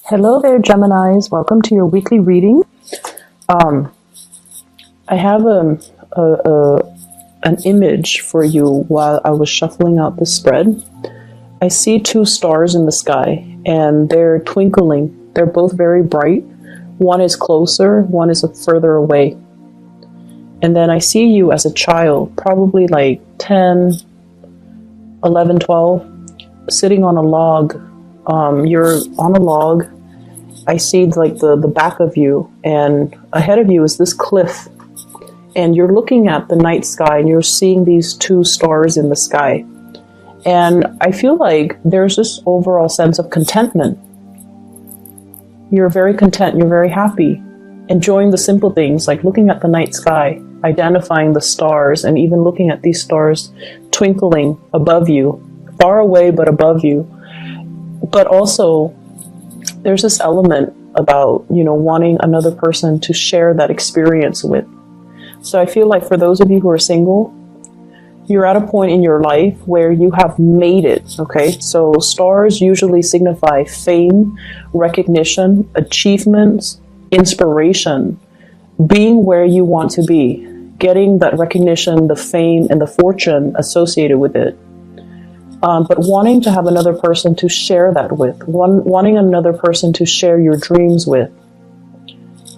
Hello there, Geminis. Welcome to your weekly reading. I have an image for you while I was shuffling out the spread. I see two stars in the sky, and they're twinkling. They're both very bright. One is closer, one is further away. And then I see you as a child, probably like 10, 11, 12, sitting on a log. You're on a log. I see like the back of you, and ahead of you is this cliff, and you're looking at the night sky and you're seeing these two stars in the sky. And I feel like there's this overall sense of contentment. You're very content, you're very happy, enjoying the simple things like looking at the night sky, identifying the stars, and even looking at these stars twinkling above you, far away but above you. But also there's this element about, wanting another person to share that experience with. So I feel like for those of you who are single, you're at a point in your life where you have made it, okay? So stars usually signify fame, recognition, achievements, inspiration, being where you want to be, getting that recognition, the fame, and the fortune associated with it. But wanting to have another person to share that with, wanting another person to share your dreams with.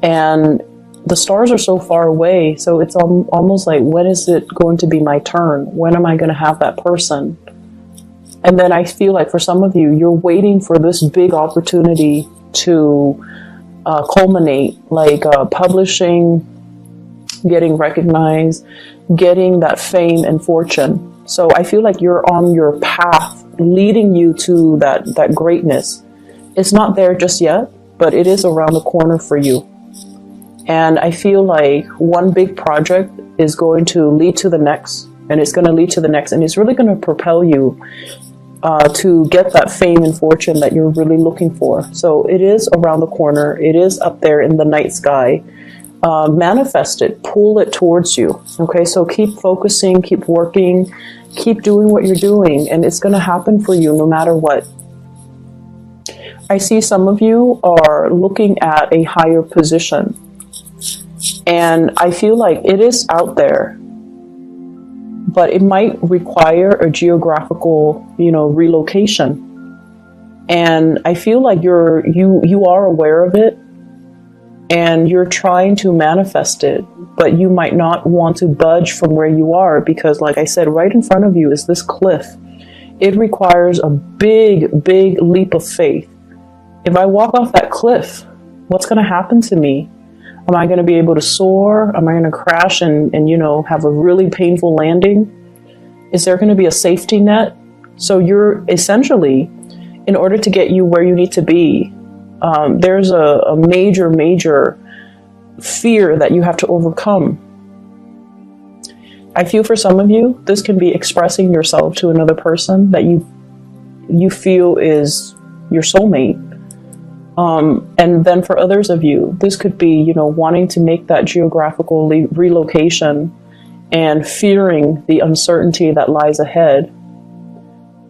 And the stars are so far away, so it's almost like, when is it going to be my turn? When am I going to have that person? And then I feel like for some of you, you're waiting for this big opportunity to culminate, like publishing, getting recognized, getting that fame and fortune. So I feel like you're on your path leading you to that greatness. It's not there just yet, but it is around the corner for you. And I feel like one big project is going to lead to the next, and it's going to lead to the next, and it's really going to propel you to get that fame and fortune that you're really looking for. So it is around the corner. It is up there in the night sky. Manifest it, pull it towards you. Okay, so keep focusing, keep working, keep doing what you're doing, and it's going to happen for you no matter what. I see some of you are looking at a higher position, and I feel like it is out there, but it might require a geographical, relocation. And I feel like you are aware of it, and you're trying to manifest it, but you might not want to budge from where you are because, like I said, right in front of you is this cliff. It requires a big, big leap of faith. If I walk off that cliff, what's going to happen to me? Am I going to be able to soar? Am I going to crash and have a really painful landing? Is there going to be a safety net? So you're essentially, in order to get you where you need to be, there's a major fear that you have to overcome. I feel for some of you, this can be expressing yourself to another person that you feel is your soulmate. And then for others of you, this could be, wanting to make that geographical relocation and fearing the uncertainty that lies ahead.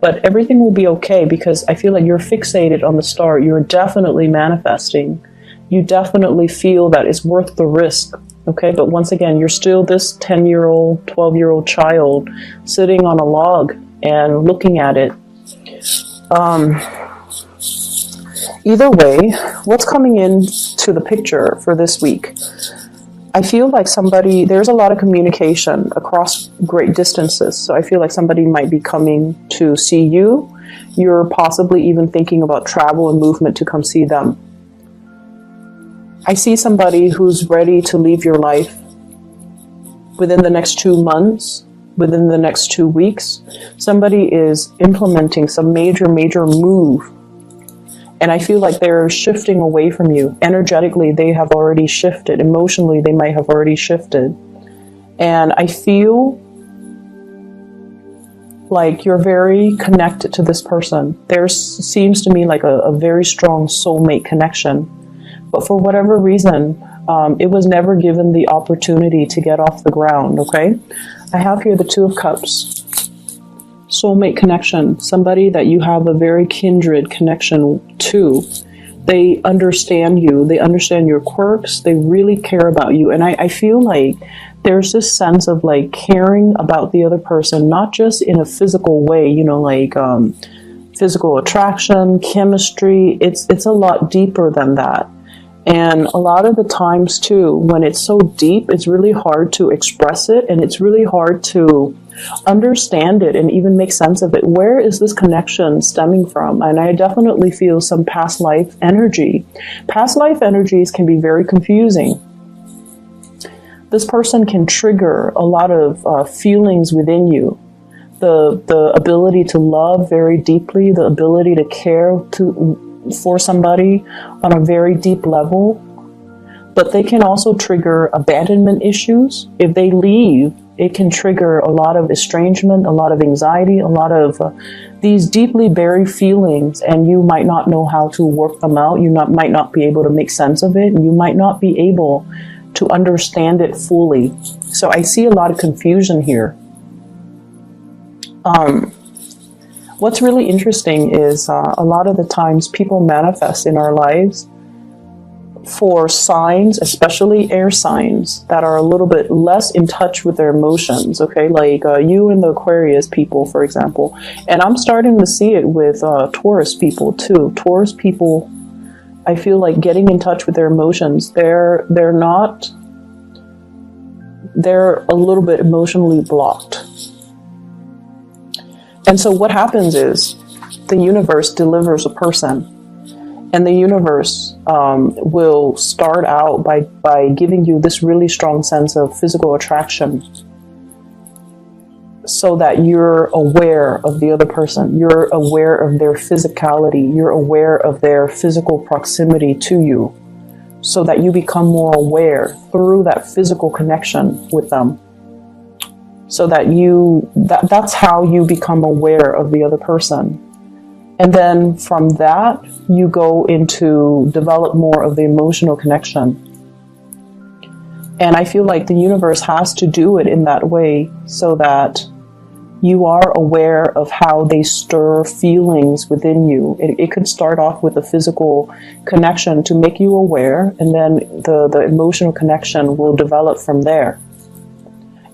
But everything will be okay because I feel like you're fixated on the star. You're definitely manifesting. You definitely feel that it's worth the risk. Okay, but once again, you're still this 10-year-old, 12-year-old child sitting on a log and looking at it. Either way, what's coming into the picture for this week? I feel like there's a lot of communication across great distances. So I feel like somebody might be coming to see you. You're possibly even thinking about travel and movement to come see them. I see somebody who's ready to leave your life within the next 2 months, within the next 2 weeks. Somebody is implementing some major move. And I feel like they're shifting away from you. Energetically, they have already shifted. Emotionally, they might have already shifted. And I feel like you're very connected to this person. There seems to me like a very strong soulmate connection. But for whatever reason, it was never given the opportunity to get off the ground, okay? I have here the Two of Cups. Soulmate connection, somebody that you have a very kindred connection to. They understand you. They understand your quirks. They really care about you. And I feel like there's this sense of like caring about the other person, not just in a physical way, you know, like physical attraction, chemistry. It's a lot deeper than that. And a lot of the times too, when it's so deep, it's really hard to express it, and it's really hard to understand it and even make sense of it. Where is this connection stemming from? And I definitely feel some past life energy. Past life energies can be very confusing. This person can trigger a lot of feelings within you. The ability to love very deeply, the ability to care for somebody on a very deep level. But they can also trigger abandonment issues. If they leave, it can trigger a lot of estrangement, a lot of anxiety, a lot of these deeply buried feelings, and you might not know how to work them out. You might not be able to make sense of it, and you might not be able to understand it fully. So I see a lot of confusion here. What's really interesting is a lot of the times people manifest in our lives for signs, especially air signs, that are a little bit less in touch with their emotions, okay? Like you and the Aquarius people, for example. And I'm starting to see it with Taurus people too. Taurus people, I feel like getting in touch with their emotions, they're a little bit emotionally blocked. And so what happens is the universe delivers a person. And the universe will start out by giving you this really strong sense of physical attraction, so that you're aware of the other person. You're aware of their physicality. You're aware of their physical proximity to you, so that you become more aware through that physical connection with them. So that that's how you become aware of the other person. And then from that, you go into develop more of the emotional connection. And I feel like the universe has to do it in that way, so that you are aware of how they stir feelings within you. It could start off with a physical connection to make you aware, and then the emotional connection will develop from there.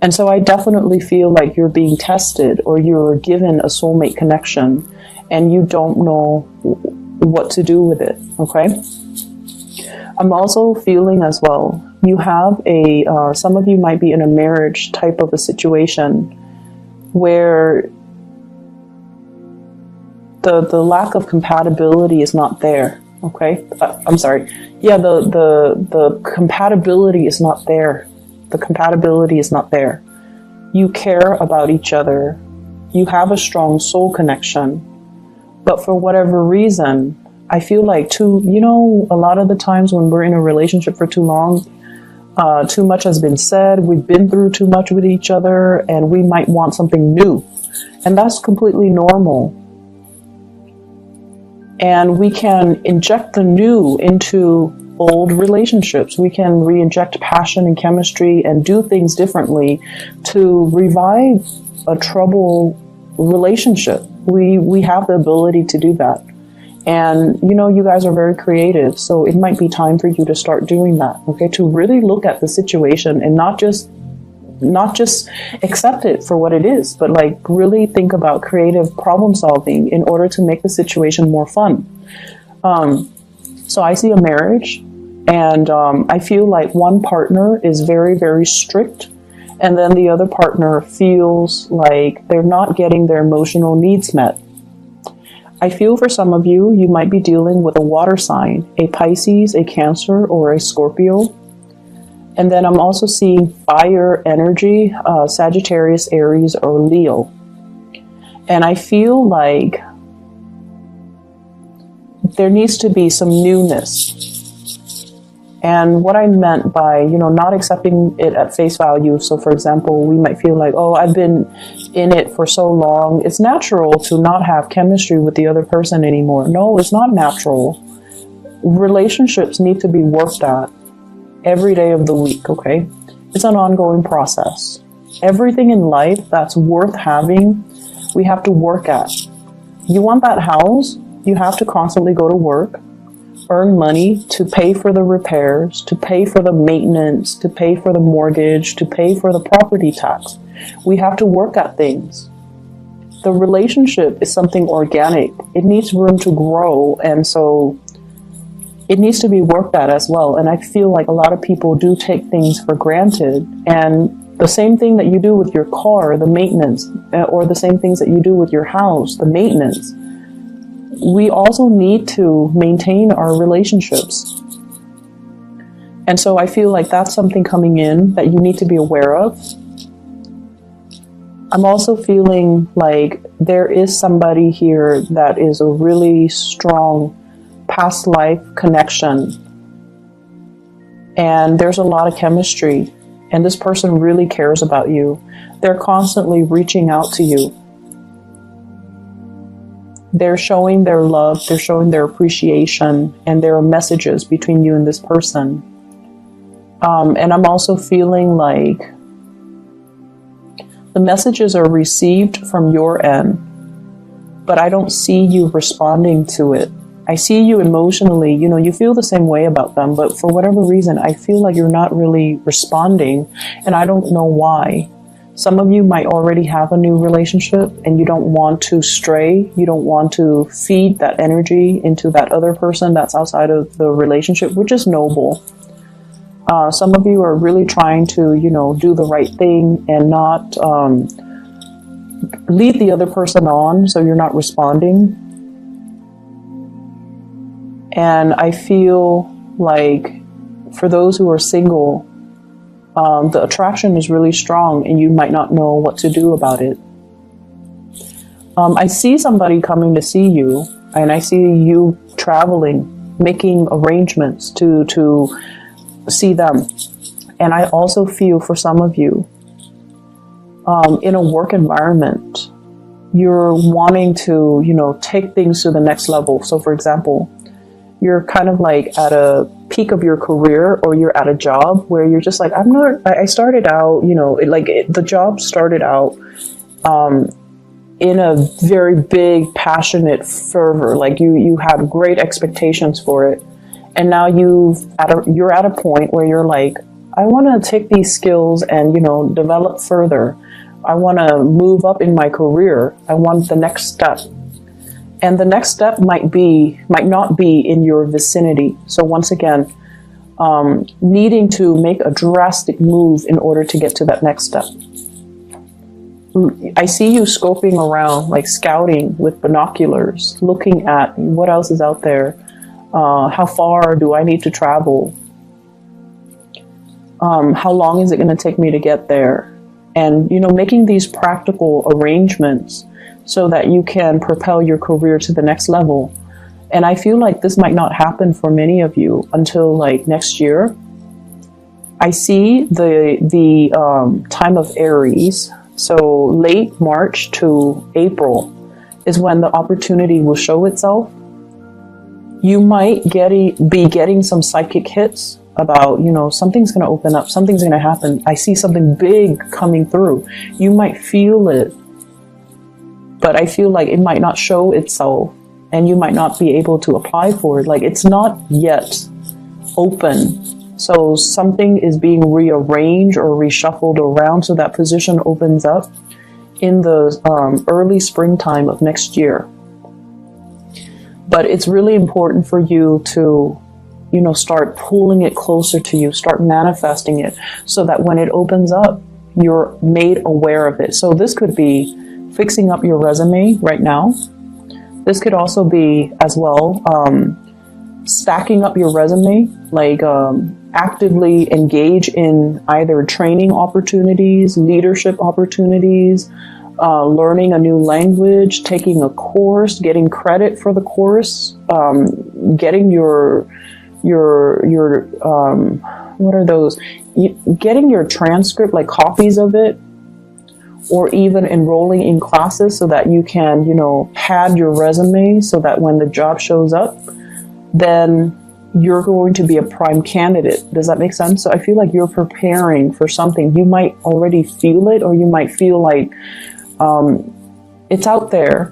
And so I definitely feel like you're being tested, or you're given a soulmate connection, and you don't know what to do with it, okay? I'm also feeling as well, you have some of you might be in a marriage type of a situation where the lack of compatibility is not there, okay? I'm sorry. Yeah, the compatibility is not there. The compatibility is not there. You care about each other. You have a strong soul connection. But for whatever reason, I feel like a lot of the times when we're in a relationship for too long, too much has been said, we've been through too much with each other, and we might want something new. And that's completely normal. And we can inject the new into old relationships. We can re-inject passion and chemistry and do things differently to revive a troubled relationship. We have the ability to do that. And, you guys are very creative, so it might be time for you to start doing that, okay? To really look at the situation and not just accept it for what it is, but like really think about creative problem solving in order to make the situation more fun. So I see a marriage, and I feel like one partner is very, very strict, and then the other partner feels like they're not getting their emotional needs met. I feel for some of you, you might be dealing with a water sign, a Pisces, a Cancer, or a Scorpio. And then I'm also seeing fire energy, Sagittarius, Aries, or Leo. And I feel like there needs to be some newness. And what I meant by, not accepting it at face value. So for example, we might feel like, oh, I've been in it for so long. It's natural to not have chemistry with the other person anymore. No, it's not natural. Relationships need to be worked at every day of the week, okay? It's an ongoing process. Everything in life that's worth having, we have to work at. You want that house, you have to constantly go to work. earn money to pay for the repairs, to pay for the maintenance, to pay for the mortgage, to pay for the property tax. We have to work at things. The relationship is something organic. It needs room to grow, and so it needs to be worked at as well. And I feel like a lot of people do take things for granted, and the same thing that you do with your car, the maintenance, or the same things that you do with your house, the maintenance. We also need to maintain our relationships. And so I feel like that's something coming in that you need to be aware of. I'm also feeling like there is somebody here that is a really strong past life connection. And there's a lot of chemistry. And this person really cares about you. They're constantly reaching out to you. They're showing their love, they're showing their appreciation, and there are messages between you and this person. And I'm also feeling like the messages are received from your end, but I don't see you responding to it. I see you emotionally, you feel the same way about them, but for whatever reason, I feel like you're not really responding, and I don't know why. Some of you might already have a new relationship, and you don't want to stray. You don't want to feed that energy into that other person that's outside of the relationship, which is noble. Some of you are really trying to, do the right thing and not lead the other person on, so you're not responding. And I feel like for those who are single, the attraction is really strong and you might not know what to do about it. I see somebody coming to see you, and I see you traveling, making arrangements to see them. And I also feel for some of you, in a work environment, you're wanting to, take things to the next level. So for example, you're kind of like at a peak of your career, or you're at a job where you're just like, I started out, the job started out in a very big, passionate fervor. Like you had great expectations for it. And now you're at a point where you're like, I want to take these skills and, develop further. I want to move up in my career. I want the next step. And the next step might not be in your vicinity. So once again, needing to make a drastic move in order to get to that next step. I see you scoping around, like scouting with binoculars, looking at what else is out there. How far do I need to travel? How long is it going to take me to get there? And, making these practical arrangements so that you can propel your career to the next level. And I feel like this might not happen for many of you until like next year. I see the time of Aries, so late March to April is when the opportunity will show itself. You might be getting some psychic hits about, something's going to open up, something's going to happen. I see something big coming through. You might feel it, but I feel like it might not show itself, and you might not be able to apply for it. Like it's not yet open. So something is being rearranged or reshuffled around so that position opens up in the early springtime of next year. But it's really important for you to, start pulling it closer to you, start manifesting it so that when it opens up, you're made aware of it. So this could be fixing up your resume right now. This could also be as well stacking up your resume, like actively engage in either training opportunities, leadership opportunities, learning a new language, taking a course, getting credit for the course, getting your what are those? Getting your transcript, like copies of it, or even enrolling in classes so that you can, pad your resume so that when the job shows up, then you're going to be a prime candidate. Does that make sense? So I feel like you're preparing for something. You might already feel it, or you might feel like it's out there.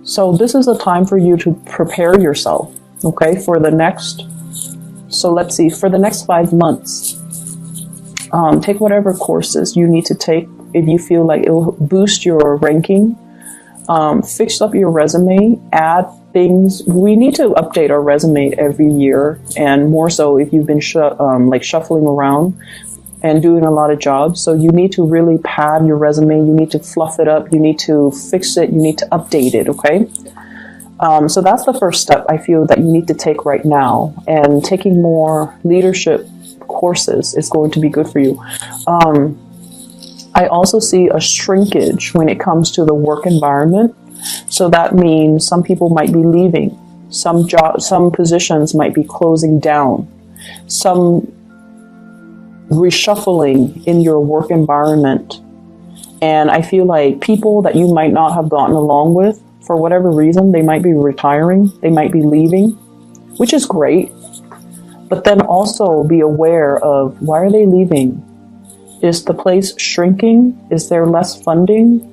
So this is a time for you to prepare yourself. Okay, for the next, so let's see, for the next 5 months, take whatever courses you need to take if you feel like it will boost your ranking. Fix up your resume, add things. We need to update our resume every year, and more so if you've been shuffling around and doing a lot of jobs. So you need to really pad your resume. You need to fluff it up. You need to fix it. You need to update it. Okay. So that's the first step I feel that you need to take right now, and taking more leadership courses is going to be good for you. I also see a shrinkage when it comes to the work environment. So that means some people might be leaving. Some positions might be closing down. Some reshuffling in your work environment. And I feel like people that you might not have gotten along with, for whatever reason, they might be retiring. They might be leaving, which is great. But then also be aware of, why are they leaving? Is the place shrinking? Is there less funding?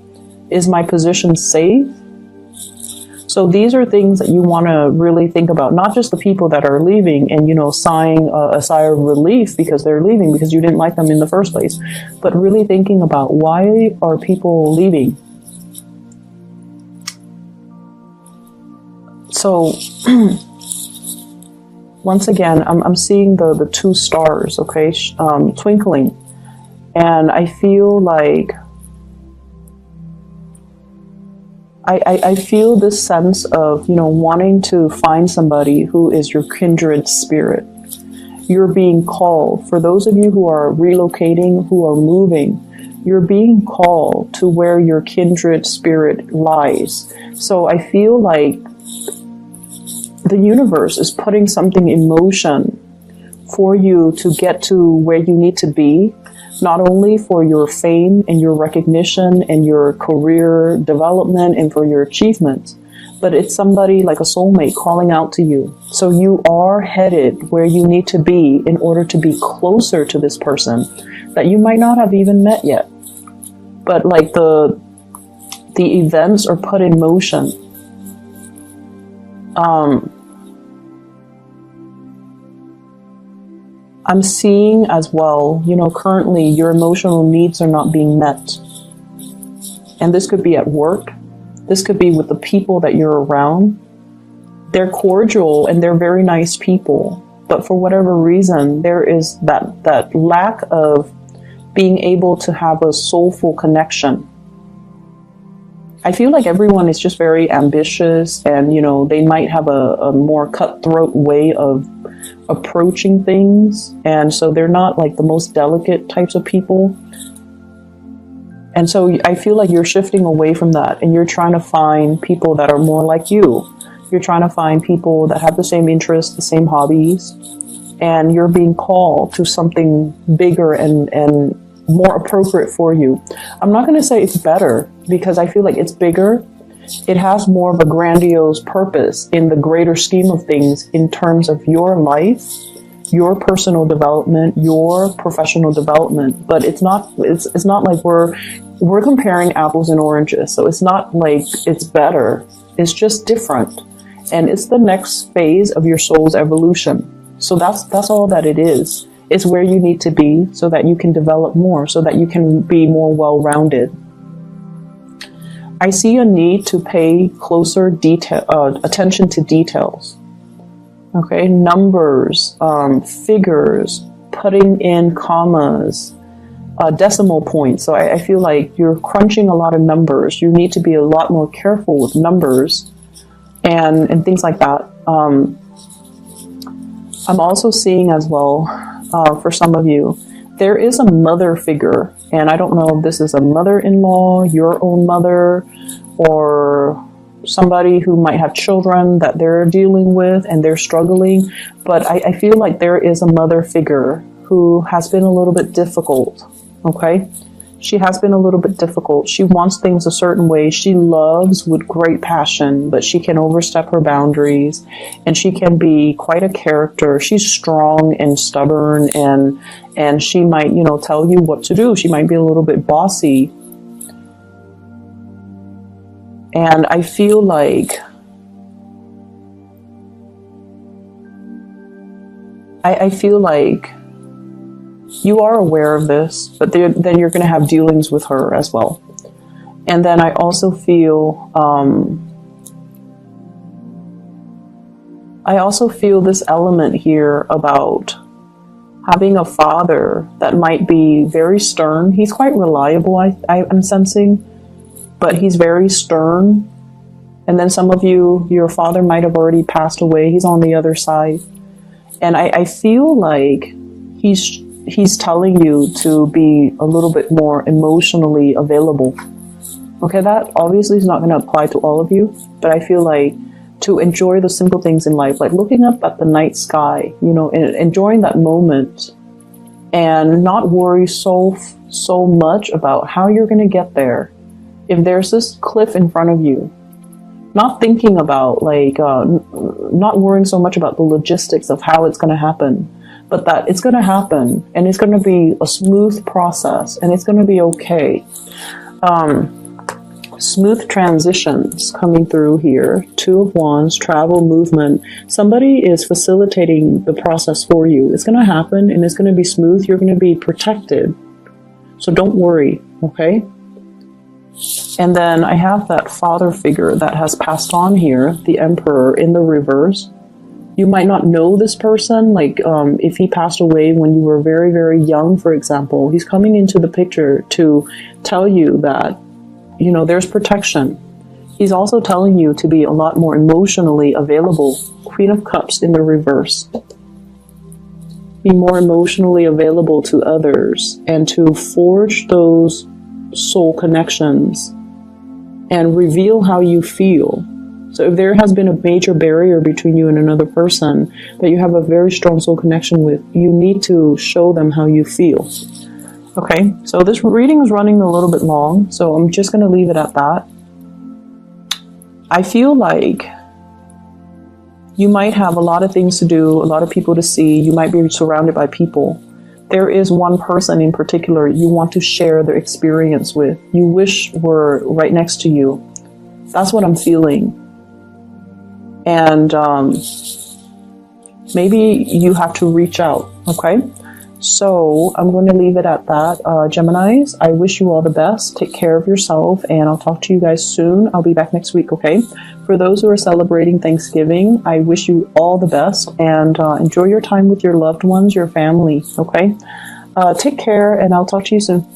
Is my position safe? So these are things that you want to really think about, not just the people that are leaving and, sighing a sigh of relief because they're leaving because you didn't like them in the first place, but really thinking about, why are people leaving? So once again, I'm seeing the 2 stars, okay, twinkling. And I feel like I feel this sense of, wanting to find somebody who is your kindred spirit. You're being called. For those of you who are relocating, who are moving, you're being called to where your kindred spirit lies. So I feel like the universe is putting something in motion for you to get to where you need to be. Not only for your fame and your recognition and your career development and for your achievements, but it's somebody like a soulmate calling out to you. So you are headed where you need to be in order to be closer to this person that you might not have even met yet. But like the events are put in motion. I'm seeing as well, currently your emotional needs are not being met. And this could be at work. This could be with the people that you're around. They're cordial and they're very nice people. But for whatever reason, there is that lack of being able to have a soulful connection. I feel like everyone is just very ambitious and, they might have a more cutthroat way of approaching things, and so they're not like the most delicate types of people. And so I feel like you're shifting away from that, and you're trying to find people that are more like you. You're trying to find people that have the same interests, the same hobbies, and you're being called to something bigger and more appropriate for you. I'm not going to say it's better, because I feel like it's bigger. It has more of a grandiose purpose in the greater scheme of things in terms of your life, your personal development, your professional development. But it's not like we're comparing apples and oranges. So it's not like it's better. It's just different. And it's the next phase of your soul's evolution. So that's all that it is. It's where you need to be so that you can develop more, so that you can be more well-rounded. I see a need to pay closer attention to details. Okay, numbers, figures, putting in commas, decimal points. So I feel like you're crunching a lot of numbers. You need to be a lot more careful with numbers and things like that. I'm also seeing as well, for some of you, there is a mother figure, and I don't know if this is a mother-in-law, your own mother, or somebody who might have children that they're dealing with and they're struggling. But I feel like there is a mother figure who has been a little bit difficult, okay? She has been a little bit difficult. She wants things a certain way. She loves with great passion, but she can overstep her boundaries, and she can be quite a character. She's strong and stubborn, and she might, tell you what to do. She might be a little bit bossy. And I feel like I feel like you are aware of this, but then you're going to have dealings with her as well. And then I also feel this element here about having a father that might be very stern. He's quite reliable, I'm sensing, but he's very stern. And then some of you, your father might have already passed away. He's on the other side. And I feel like he's telling you to be a little bit more emotionally available. Okay, that obviously is not going to apply to all of you, but I feel like to enjoy the simple things in life, like looking up at the night sky, you know, and enjoying that moment, and not worry so much about how you're going to get there. If there's this cliff in front of you, not thinking about not worrying so much about the logistics of how it's going to happen, but that it's going to happen and it's going to be a smooth process and it's going to be okay. Smooth transitions coming through here. Two of Wands, travel, movement. Somebody is facilitating the process for you. It's going to happen and it's going to be smooth. You're going to be protected. So don't worry, okay? And then I have that father figure that has passed on here, the Emperor in the reverse. You might not know this person, like if he passed away when you were very, very young, for example. He's coming into the picture to tell you that, you know, there's protection. He's also telling you to be a lot more emotionally available. Queen of Cups in the reverse. Be more emotionally available to others and to forge those soul connections and reveal how you feel. So if there has been a major barrier between you and another person that you have a very strong soul connection with, you need to show them how you feel. Okay, so this reading is running a little bit long, so I'm just going to leave it at that. I feel like you might have a lot of things to do, a lot of people to see. You might be surrounded by people. There is one person in particular you want to share their experience with. You wish were right next to you. That's what I'm feeling. And maybe you have to reach out, okay? So I'm going to leave it at that. Geminis, I wish you all the best. Take care of yourself, and I'll talk to you guys soon. I'll be back next week, okay? For those who are celebrating Thanksgiving, I wish you all the best, and enjoy your time with your loved ones, your family, okay? Take care, and I'll talk to you soon.